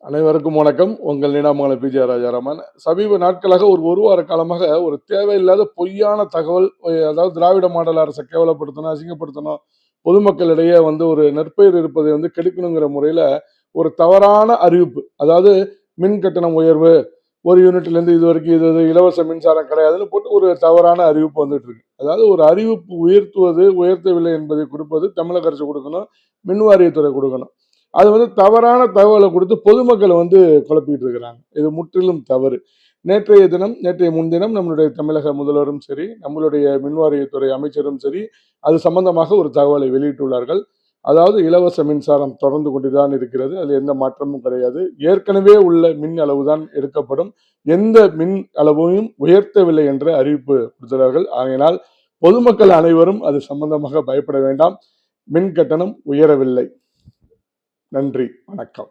அனைவருக்கும் வணக்கம். உங்கள் நீடாமங்கலம் பிஜே ராஜாராமன். சமீப நாட்களாக ஒரு வார காலமாக ஒரு தேவையில்லாத பொய்யான தகவல், அதாவது திராவிட மாடல் அரசை கேவலப்படுத்தணும், அசிங்கப்படுத்தணும், பொதுமக்களிடையே ஒரு நற்பெயர் இருப்பதை கெடுக்கணுங்கிற முறையில ஒரு தவறான அறிவிப்பு. அதாவது மின் கட்டணம் உயர்வு, ஒரு யூனிட்ல இருந்து இது வரைக்கும் இது இலவச மின்சாரம் கிடையாதுன்னு போட்டு ஒரு தவறான அறிவிப்பு வந்துட்டு இருக்கு. அதாவது ஒரு அறிவிப்பு உயர்த்துவது, உயர்த்தவில்லை என்பதை கொடுப்பது தமிழக அரசு கொடுக்கணும், மின் வாரியத்துறை கொடுக்கணும். அது தவறான தகவலை கொடுத்து பொதுமக்களை குழப்பிட்டு இருக்கிறாங்க. இது முற்றிலும் தவறு. நேற்றைய முன்தினம் நம்மளுடைய தமிழக முதல்வரும் சரி, நம்மளுடைய மின்வாரியத்துறை அமைச்சரும் சரி, அது சம்பந்தமாக ஒரு தகவலை வெளியிட்டுள்ளார்கள். அதாவது இலவச மின்சாரம் தொடர்ந்து கொண்டுதான் இருக்கிறது. அதில் எந்த மாற்றமும் கிடையாது. ஏற்கனவே உள்ள மின் அளவுதான் எடுக்கப்படும். எந்த மின் அளவையும் உயர்த்தவில்லை என்ற அறிவிப்பு கொடுத்தார்கள். ஆகையினால் பொதுமக்கள் அனைவரும் அது சம்பந்தமாக பயப்பட வேண்டாம். மின் கட்டணம் உயரவில்லை. நன்றி, வணக்கம்.